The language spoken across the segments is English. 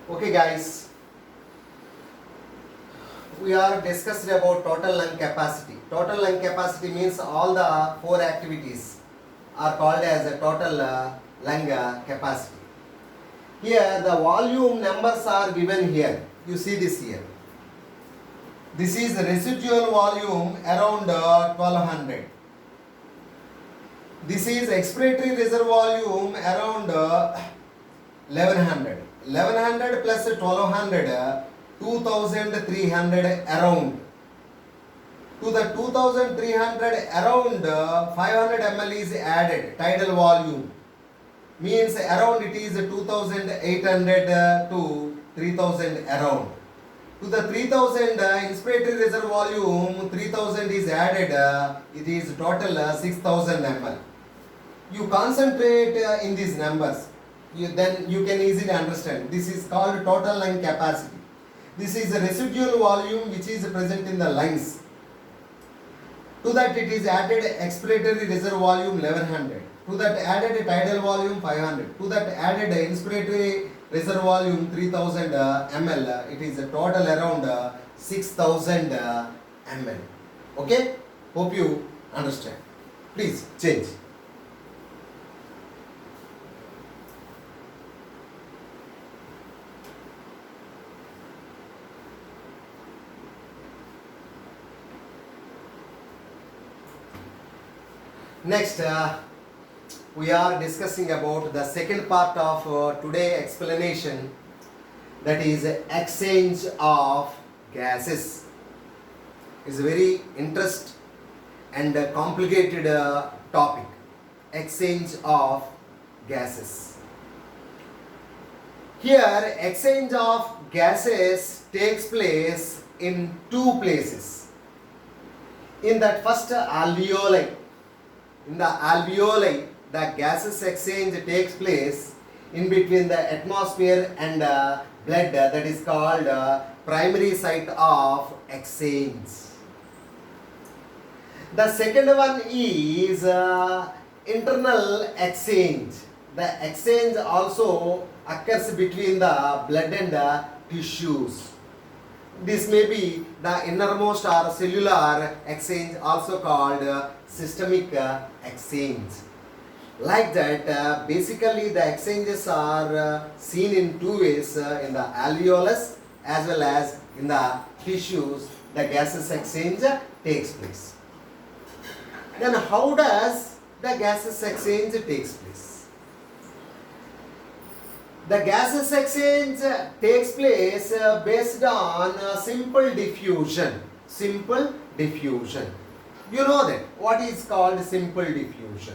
Okay guys, we are discussed about total lung capacity. Total lung capacity means all the four activities are called as a total lung capacity. Here the volume numbers are given here. You see this here. This is residual volume around 1200. This is expiratory reserve volume around 1100. 1100 plus 1200, 2300 around. To the 2300 around 500 ml is added, tidal volume. Means around it is 2800 to 3000 around. To the 3000 inspiratory reserve volume 3000 is added, it is total 6000 ml. You concentrate in these numbers, then you can easily understand. This is called total lung capacity. This is the residual volume which is present in the lungs. To that it is added expiratory reserve volume 1100. To that added tidal volume 500. To that added inspiratory reserve volume 3000 ml. It is a total around 6000 ml. Okay? Hope you understand. Please change. Next, we are discussing about the second part of today's explanation, that is exchange of gases. It's a very interesting and complicated topic, exchange of gases. Here, exchange of gases takes place in two places. In that first alveoli, in the alveoli, the gases exchange takes place in between the atmosphere and blood, that is called primary site of exchange. The second one is internal exchange. The exchange also occurs between the blood and tissues. This may be the innermost or cellular exchange, also called systemic exchange. Like that, basically the exchanges are seen in two ways, in the alveolus as well as in the tissues. The gases exchange takes place. Then how does the gases exchange takes place? The gases exchange takes place based on simple diffusion. Simple diffusion. You know that. What is called simple diffusion?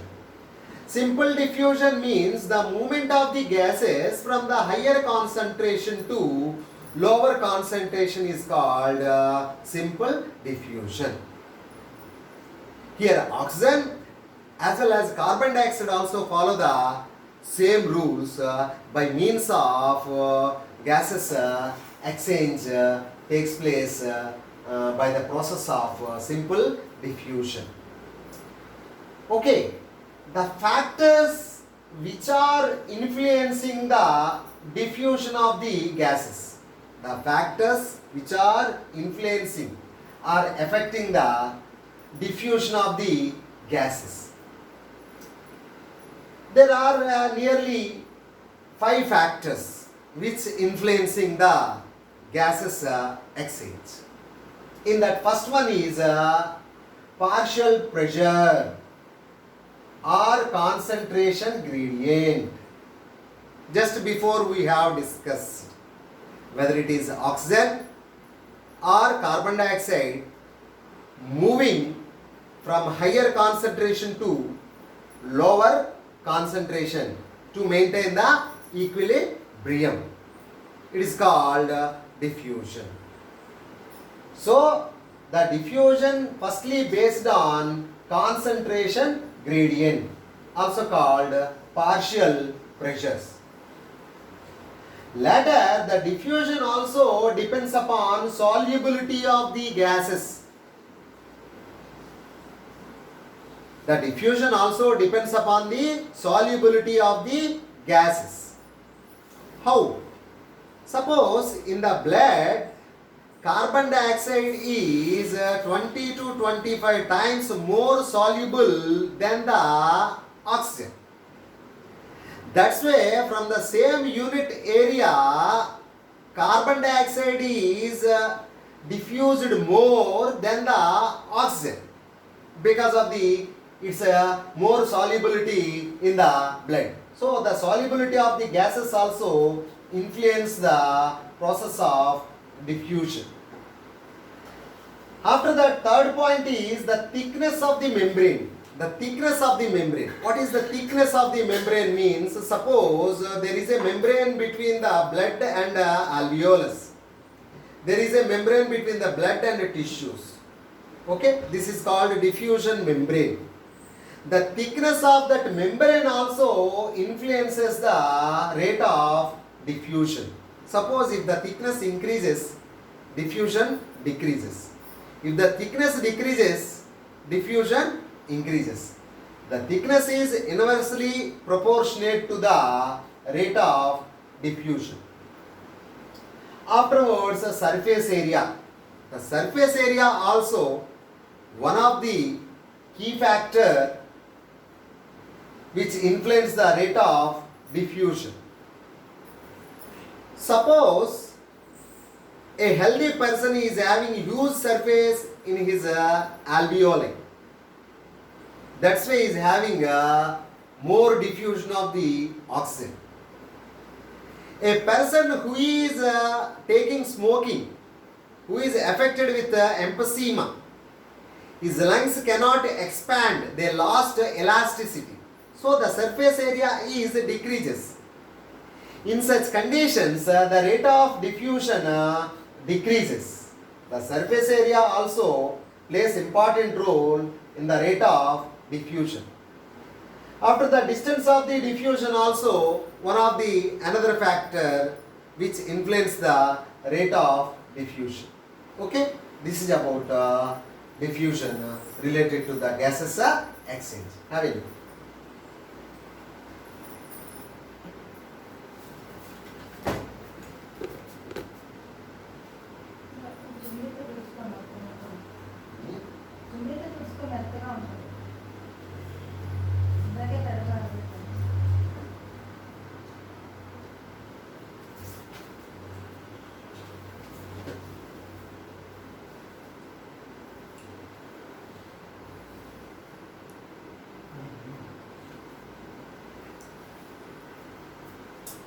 Simple diffusion means the movement of the gases from the higher concentration to lower concentration is called simple diffusion. Here oxygen as well as carbon dioxide also follow the same rules. By means of gases exchange takes place by the process of simple diffusion. Okay, the factors which are influencing the diffusion of the gases, the factors which are influencing or affecting the diffusion of the gases. There are nearly 5 factors which influencing the gases exchange. In that first one is partial pressure or concentration gradient. Just before we have discussed whether it is oxygen or carbon dioxide moving from higher concentration to lower concentration to maintain the equilibrium. It is called diffusion. So, the diffusion firstly based on concentration gradient, also called partial pressures. Later, the diffusion also depends upon solubility of the gases. The diffusion also depends upon the solubility of the gases. How? Suppose in the blood, carbon dioxide is 20 to 25 times more soluble than the oxygen. That's why from the same unit area, carbon dioxide is diffused more than the oxygen because of its more solubility in the blood. So the solubility of the gases also influence the process of diffusion. After that, third point is the thickness of the membrane. The thickness of the membrane. What is the thickness of the membrane means? Suppose there is a membrane between the blood and alveolus. There is a membrane between the blood and the tissues. Okay, this is called diffusion membrane. The thickness of that membrane also influences the rate of diffusion. Suppose if the thickness increases, diffusion decreases. If the thickness decreases, diffusion increases. The thickness is inversely proportionate to the rate of diffusion. Afterwards, the surface area. The surface area also one of the key factor which influence the rate of diffusion. Suppose a healthy person is having huge surface in his alveoli. That's why he is having more diffusion of the oxygen. A person who is taking smoking, who is affected with emphysema, his lungs cannot expand, they lost elasticity. So the surface area is decreases. In such conditions, the rate of diffusion decreases. The surface area also plays important role in the rate of diffusion. After the distance of the diffusion also one of the another factor which influence the rate of diffusion. Okay, this is about diffusion related to the gases exchange. Have a look.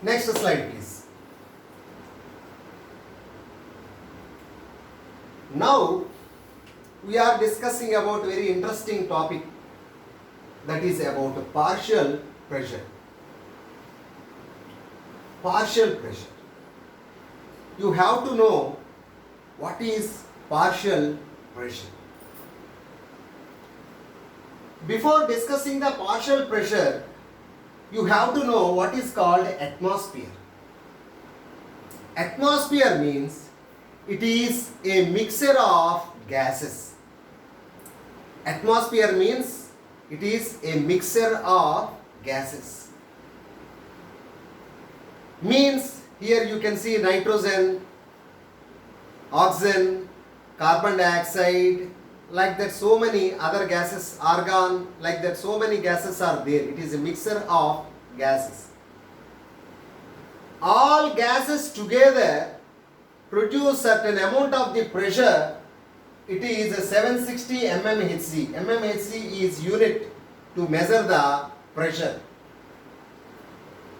Next slide, please. Now we are discussing about very interesting topic, that is about partial pressure. Partial pressure. You have to know what is partial pressure. Before discussing the partial pressure, you have to know what is called atmosphere. Atmosphere means it is a mixture of gases. Atmosphere means it is a mixture of gases. Means here you can see nitrogen, oxygen, carbon dioxide, like that so many other gases, argon, like that so many gases are there. It is a mixture of gases. All gases together produce certain amount of the pressure. It is 760 mmHg. mmHg is unit to measure the pressure.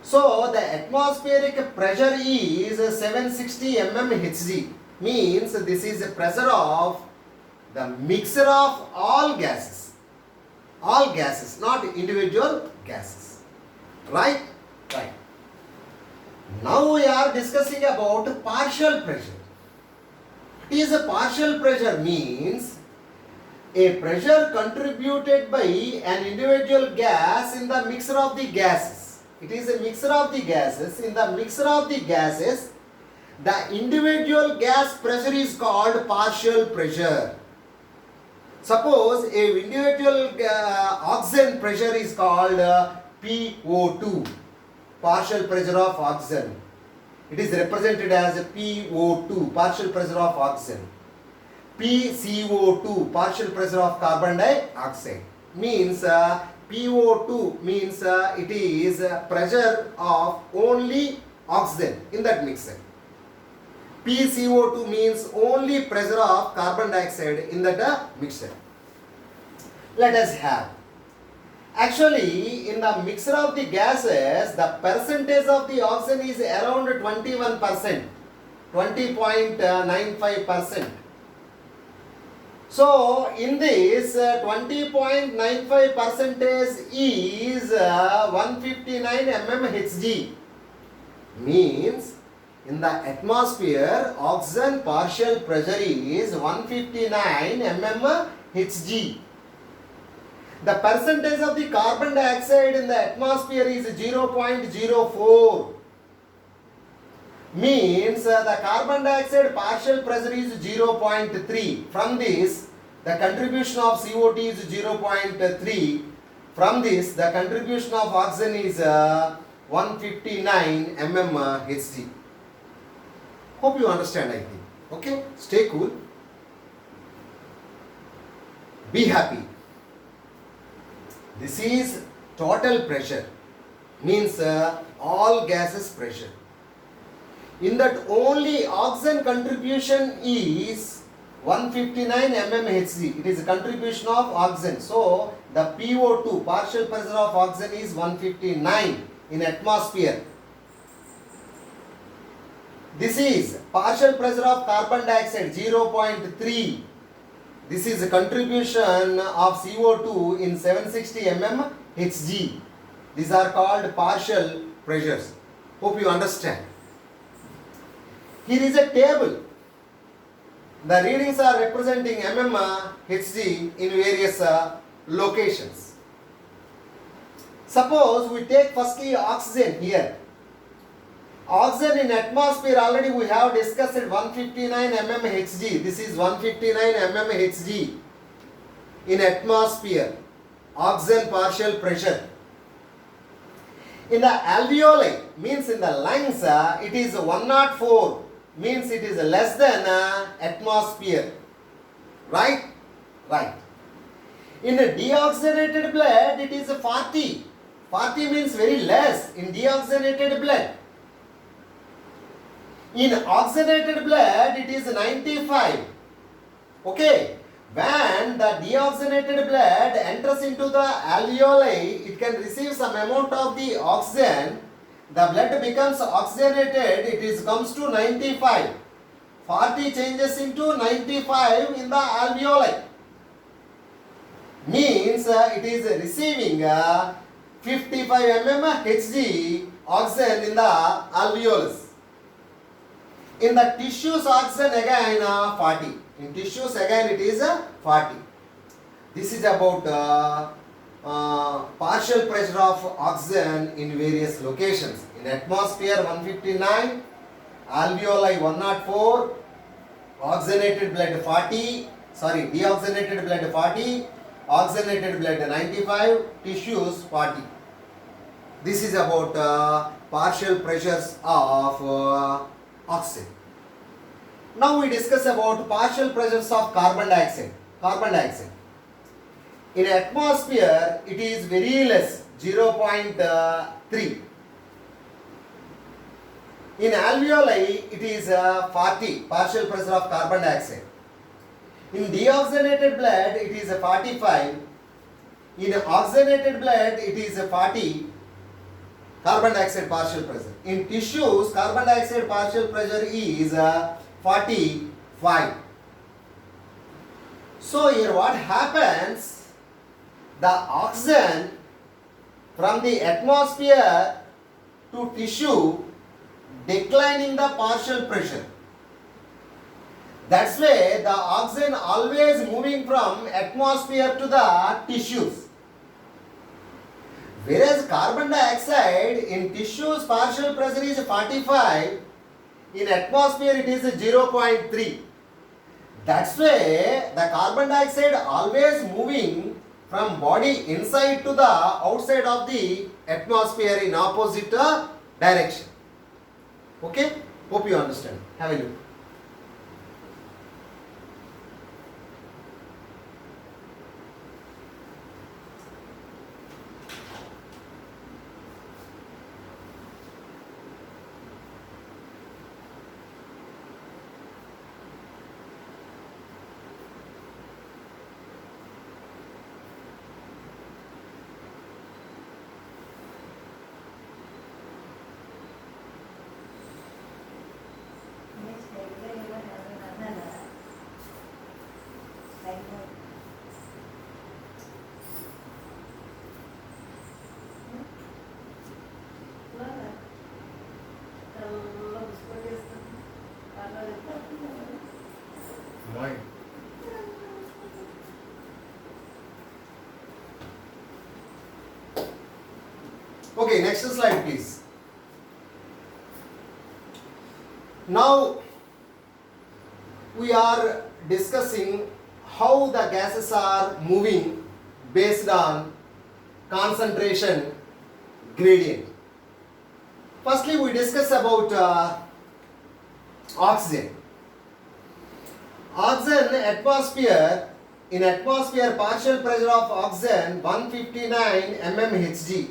So the atmospheric pressure is 760 mmHg. Means this is the pressure of the mixture of all gases. All gases, not individual gases. Right? Right. Now we are discussing about partial pressure. What is a partial pressure? Means a pressure contributed by an individual gas in the mixture of the gases. It is a mixture of the gases. In the mixture of the gases, the individual gas pressure is called partial pressure. Suppose a individual oxygen pressure is called PO2, partial pressure of oxygen. it is represented as PO2, partial pressure of oxygen. PCO2, partial pressure of carbon dioxide. Means PO2 means it is pressure of only oxygen in that mixture. PCO2 means only pressure of carbon dioxide in that mixture. Let us have. Actually, in the mixture of the gases, the percentage of the oxygen is around 21%, 20.95%. So, in this 20.95 percentage is 159 mmHg. Means in the atmosphere, oxygen partial pressure is 159 mmHg. The percentage of the carbon dioxide in the atmosphere is 0.04. Means the carbon dioxide partial pressure is 0.3. From this, the contribution of CO2 is 0.3. From this, the contribution of oxygen is 159 mmHg. Hope you understand, I think. Okay, stay cool. Be happy. This is total pressure. Means all gases pressure. In that only oxygen contribution is 159 mmHg. It is a contribution of oxygen. So the PO2, partial pressure of oxygen, is 159 in atmosphere. This is partial pressure of carbon dioxide 0.3. This is a contribution of CO2 in 760 mmHg. These are called partial pressures. Hope you understand. Here is a table. The readings are representing mmHg in various locations. Suppose we take firstly oxygen here. Oxygen in atmosphere, already we have discussed 159 mmHg. This is 159 mmHg in atmosphere. Oxygen partial pressure. In the alveoli, means in the lungs, it is 104. Means it is less than atmosphere. Right? Right. In a deoxygenated blood, it is 40. 40 means very less in deoxygenated blood. In oxygenated blood, it is 95. Okay. When the deoxygenated blood enters into the alveoli, it can receive some amount of the oxygen. The blood becomes oxygenated, it comes to 95. 40 changes into 95 in the alveoli. Means it is receiving 55 mmHg oxygen in the alveolus. In the tissues, oxygen again 40. In tissues again it is 40. This is about partial pressure of oxygen in various locations. In atmosphere 159, alveoli 104, oxygenated blood 40, deoxygenated blood 40, oxygenated blood 95, tissues 40. This is about partial pressures of oxygen. Now we discuss about partial pressures of carbon dioxide. In atmosphere, it is very less, 0.3. In alveoli, it is 40, partial pressure of carbon dioxide. In deoxygenated blood, it is 45. In oxygenated blood, it is 40, carbon dioxide partial pressure. In tissues, carbon dioxide partial pressure is 45. So here what happens? The oxygen from the atmosphere to tissue declining the partial pressure. That's why the oxygen always moving from atmosphere to the tissues. Whereas carbon dioxide in tissues partial pressure is 45, in atmosphere it is 0.3. That's why the carbon dioxide always moving from body inside to the outside of the atmosphere in opposite direction. Okay? Hope you understand. Have a look. Okay, next slide please. Now we are discussing how the gases are moving based on concentration gradient. Firstly, we discuss about oxygen. Oxygen atmosphere, in atmosphere partial pressure of oxygen 159 mmHg.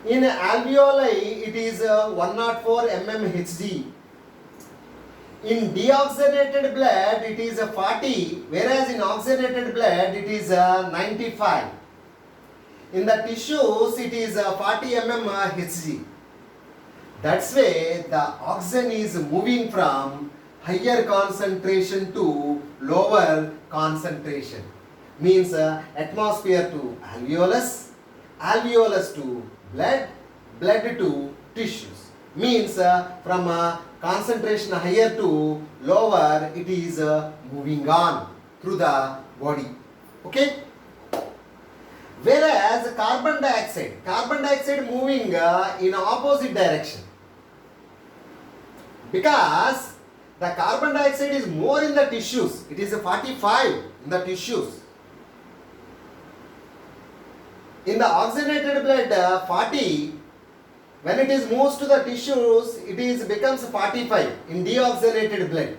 In alveoli it is 104 mmHg. In deoxygenated blood it is 40, whereas in oxygenated blood it is 95. In the tissues it is 40 mmHg. That's why the oxygen is moving from higher concentration to lower concentration. Means atmosphere to alveolus, alveolus to blood, blood to tissues. Means from concentration higher to lower it is moving on through the body. Okay? Whereas carbon dioxide moving in opposite direction. Because the carbon dioxide is more in the tissues. It is 45 in the tissues. In the oxygenated blood 40, when it is moves to the tissues, it is becomes 45 in deoxygenated blood.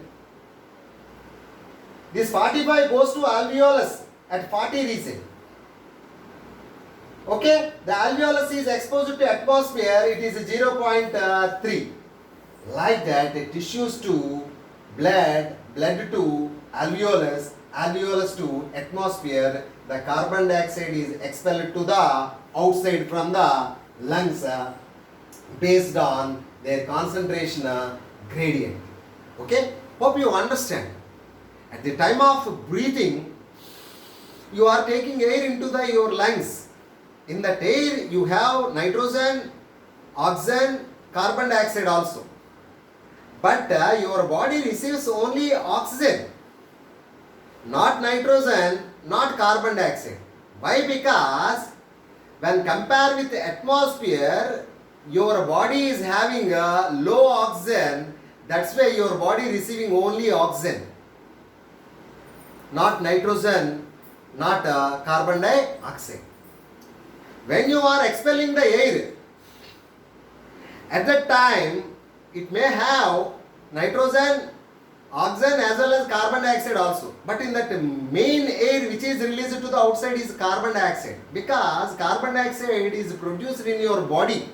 This 45 goes to alveolus at 40 region. Okay, the alveolus is exposed to atmosphere, it is 0.3. Like that, tissues to blood, blood to alveolus, alveolus to atmosphere, the carbon dioxide is expelled to the outside from the lungs based on their concentration gradient. Okay, hope you understand. At the time of breathing, you are taking air into your lungs. In that air, you have nitrogen, oxygen, carbon dioxide also. But your body receives only oxygen, not nitrogen, not carbon dioxide. Why? Because when compared with the atmosphere, your body is having a low oxygen. That's why your body receiving only oxygen, not nitrogen, not carbon dioxide. When you are expelling the air, at that time it may have nitrogen, oxygen as well as carbon dioxide also. But in that main air which is released to the outside is carbon dioxide. Because carbon dioxide is produced in your body.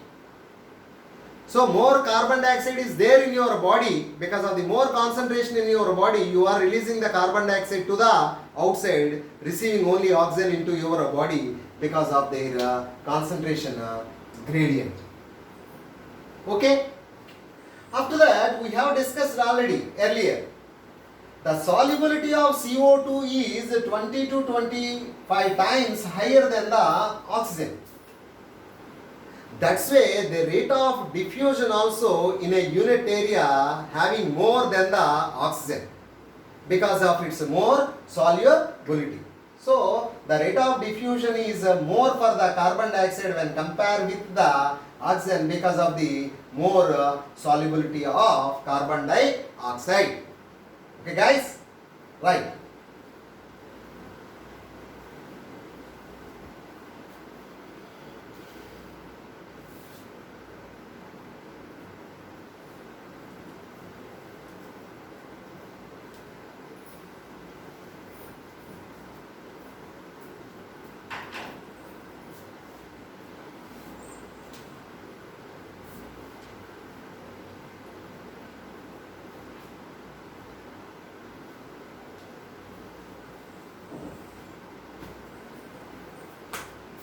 So more carbon dioxide is there in your body. Because of the more concentration in your body, you are releasing the carbon dioxide to the outside, receiving only oxygen into your body because of their concentration gradient. Okay? After that, we have discussed already earlier. The solubility of CO2 is 20 to 25 times higher than the oxygen. That's why the rate of diffusion also in a unit area having more than the oxygen because of its more solubility. So the rate of diffusion is more for the carbon dioxide when compared with the oxygen because of the more solubility of carbon dioxide. Okay guys? Right.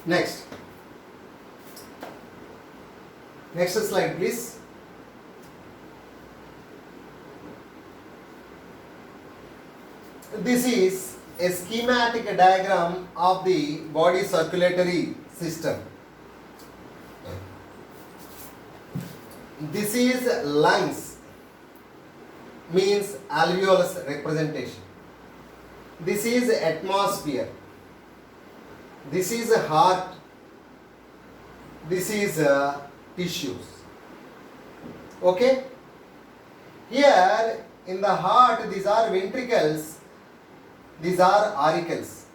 Next slide please. This is a schematic diagram of the body circulatory system. This is lungs, means alveolus representation. This is atmosphere. This is heart. This is tissues. Okay? Here in the heart, these are ventricles. These are auricles.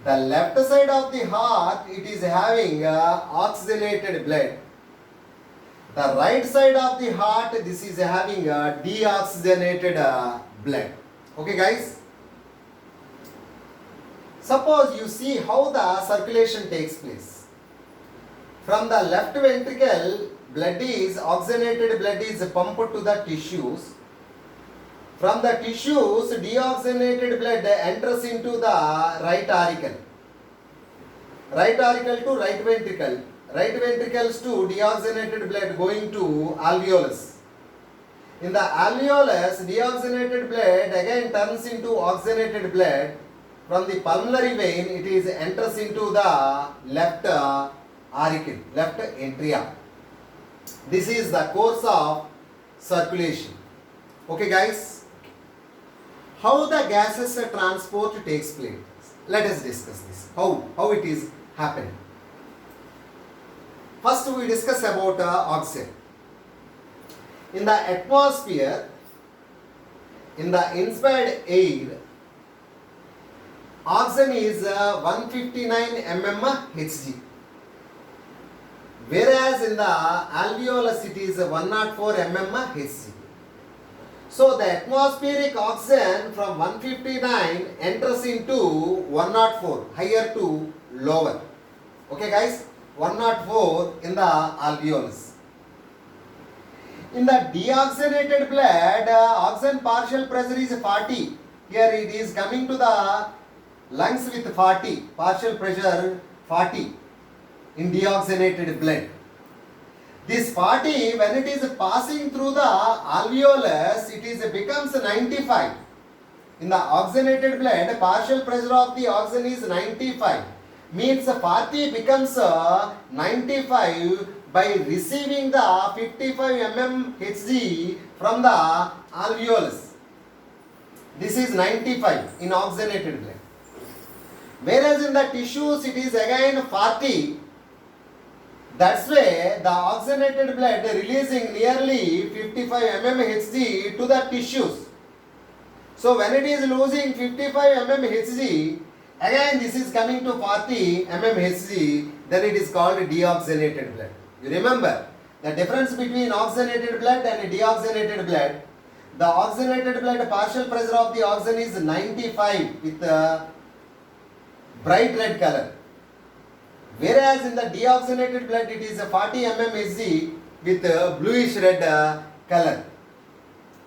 The left side of the heart, it is having oxygenated blood. The right side of the heart, this is having deoxygenated blood. Okay guys? Suppose you see how the circulation takes place. From the left ventricle, oxygenated blood is pumped to the tissues. From the tissues, deoxygenated blood enters into the right auricle. Right auricle to right ventricle. Right ventricles to deoxygenated blood going to alveolus. In the alveolus, deoxygenated blood again turns into oxygenated blood. From the pulmonary vein, it enters into the left auricle, left atria. This is the course of circulation. Okay guys? How the gases transport takes place. Let us discuss this. How it is happening. First we discuss about oxygen. In the atmosphere, in the inspired air, oxygen is 159 mmHg. Whereas in the alveolus it is 104 mmHg. So the atmospheric oxygen from 159 enters into 104, higher to lower. Okay guys, 104 in the alveolus. In the deoxygenated blood, oxygen partial pressure is 40. Here it is coming to the lungs with 40, partial pressure 40 in deoxygenated blood. This 40, when it is passing through the alveolus, it becomes 95. In the oxygenated blood, partial pressure of the oxygen is 95. Means 40 becomes 95 by receiving the 55 mmHg from the alveolus. This is 95 in oxygenated blood. Whereas in the tissues, it is again 40. That's why the oxygenated blood releasing nearly 55 mmHg to the tissues. So when it is losing 55 mmHg, again this is coming to 40 mmHg, then it is called deoxygenated blood. You remember the difference between oxygenated blood and deoxygenated blood. The oxygenated blood partial pressure of the oxygen is 95 with a bright red color. Whereas in the deoxygenated blood it is 40 mmHg with a bluish red color.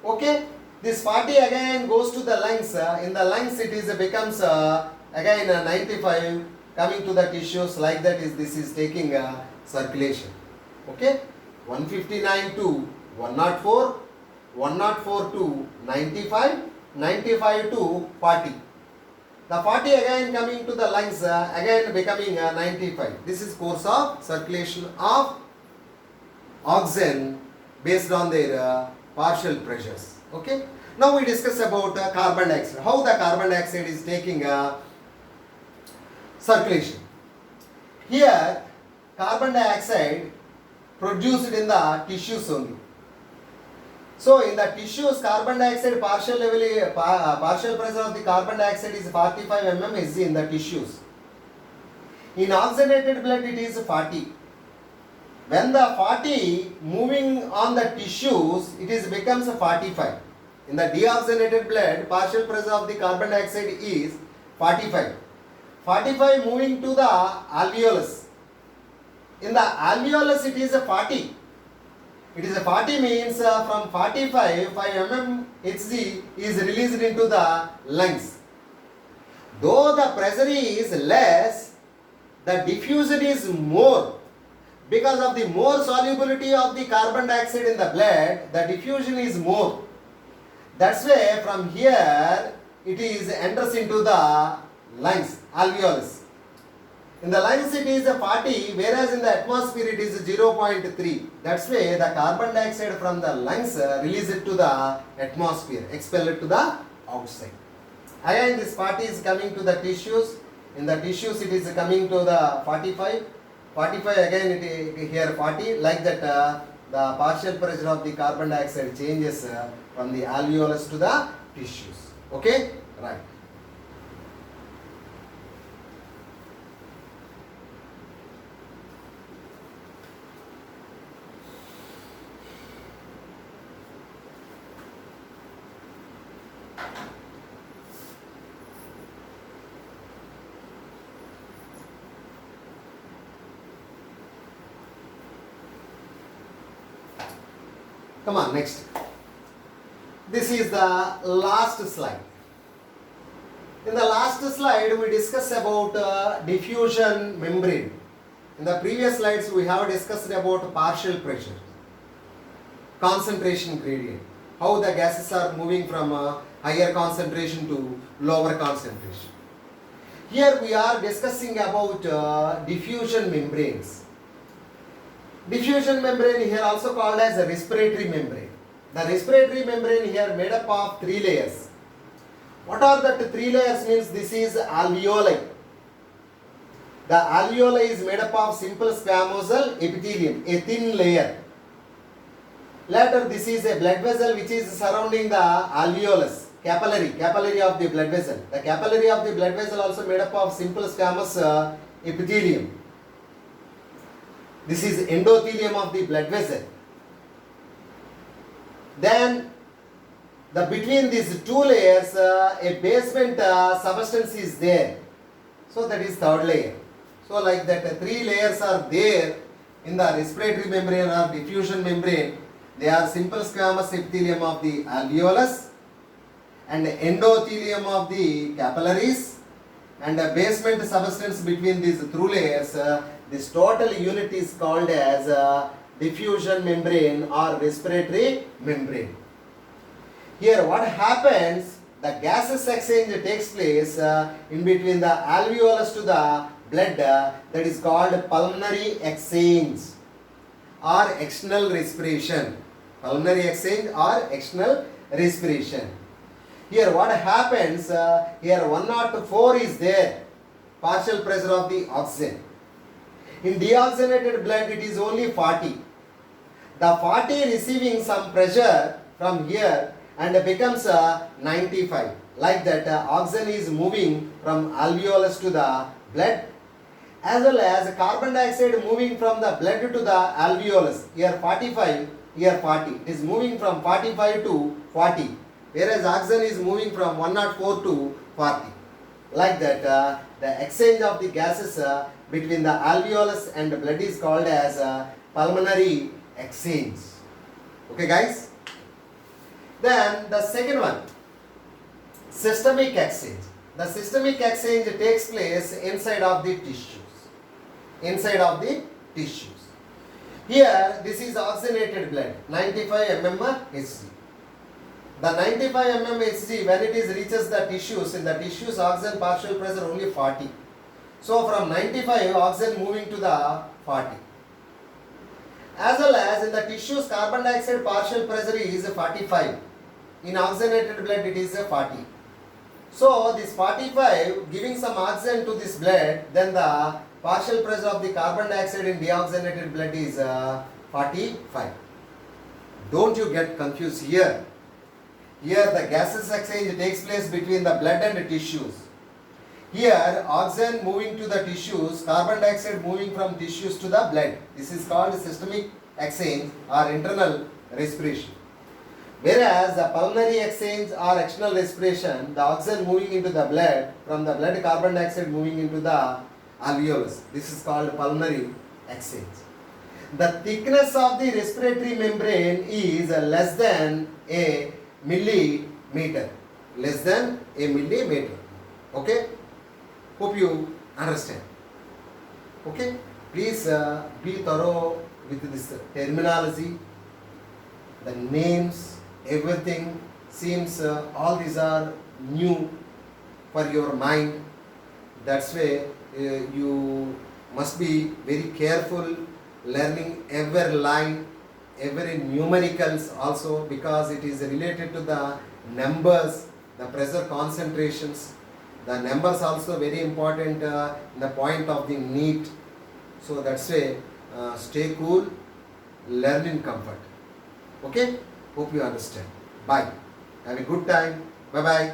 Okay, this 40 again goes to the lungs. In the lungs it becomes again 95 coming to the tissues. Like that this is taking circulation. Okay, 159 to 104, 104 to 95, 95 to 40. The 40 again coming to the lungs, again becoming 95. This is course of circulation of oxygen based on their partial pressures. Okay. Now we discuss about carbon dioxide. How the carbon dioxide is taking circulation. Here, carbon dioxide produced in the tissues only. So in the tissues, carbon dioxide partial pressure of the carbon dioxide is 45 mmHg in the tissues. In oxygenated blood it is 40. When the 40 moving on the tissues, it becomes 45. In the deoxygenated blood, partial pressure of the carbon dioxide is 45. 45 moving to the alveolus. In the alveolus it is 40. It is 40 means from 45, 5 mmHg is released into the lungs. Though the pressure is less, the the diffusion is more. Because of the more solubility of the carbon dioxide in the blood, the diffusion is more. That's why from here it is enters into the lungs, alveolus. In the lungs it is 40, whereas in the atmosphere it is 0.3. That's why the carbon dioxide from the lungs release it to the atmosphere, expel it to the outside. Again this 40 is coming to the tissues. In the tissues it is coming to the 45. 45 again it is here 40. Like that the partial pressure of the carbon dioxide changes from the alveolus to the tissues. Okay? Right. Come on, next. This is the last slide. In the last slide, we discussed about diffusion membrane. In the previous slides, we have discussed about partial pressure, concentration gradient, how the gases are moving from higher concentration to lower concentration. Here we are discussing about diffusion membranes. Diffusion membrane here also called as a respiratory membrane. The respiratory membrane here made up of 3 layers. What are the 3 layers means? This is alveoli. The alveoli is made up of simple squamosal epithelium, a thin layer. Later this is a blood vessel which is surrounding the alveolus, capillary of the blood vessel. The capillary of the blood vessel also made up of simple squamous epithelium. This is endothelium of the blood vessel. Then between these 2 layers a basement substance is there. So that is 3rd layer. So like that 3 layers are there in the respiratory membrane or diffusion membrane. They are simple squamous epithelium of the alveolus and endothelium of the capillaries and a basement substance between these 2 layers. This total unit is called as diffusion membrane or respiratory membrane. Here what happens, the gases exchange takes place in between the alveolus to the blood, that is called pulmonary exchange or external respiration. Pulmonary exchange or external respiration. Here what happens, here 104 is there, partial pressure of the oxygen. In deoxygenated blood it is only 40. The 40 receiving some pressure from here and becomes 95. Like that oxygen is moving from alveolus to the blood, as well as carbon dioxide moving from the blood to the alveolus. Here 45, here 40. It is moving from 45 to 40. Whereas oxygen is moving from 104 to 40. Like that the exchange of the gases between the alveolus and the blood is called as pulmonary exchange. Okay guys? Then the second one, systemic exchange. The systemic exchange takes place inside of the tissues. Inside of the tissues. Here this is oxygenated blood, 95 mmHg. The 95 mmHg, when it is reaches the tissues, in the tissues oxygen partial pressure only 40. So from 95 oxygen moving to the 40. As well as in the tissues carbon dioxide partial pressure is 45. In oxygenated blood it is 40. So this 45 giving some oxygen to this blood, then the partial pressure of the carbon dioxide in deoxygenated blood is 45. Don't you get confused here. Here the gases exchange takes place between the blood and the tissues. Here oxygen moving to the tissues, carbon dioxide moving from tissues to the blood. This is called systemic exchange or internal respiration. Whereas the pulmonary exchange or external respiration, the oxygen moving into the blood, from the blood carbon dioxide moving into the alveolus. This is called pulmonary exchange. The thickness of the respiratory membrane is less than a millimeter. Less than a millimeter. Okay? Hope you understand. Okay, please be thorough with this terminology, the names, everything seems all these are new for your mind. That's why you must be very careful learning every line, every numericals also, because it is related to the numbers, the pressure concentrations. The numbers also very important in the point of the NEET. So that's why stay cool, learn in comfort. Okay? Hope you understand. Bye. Have a good time. Bye bye.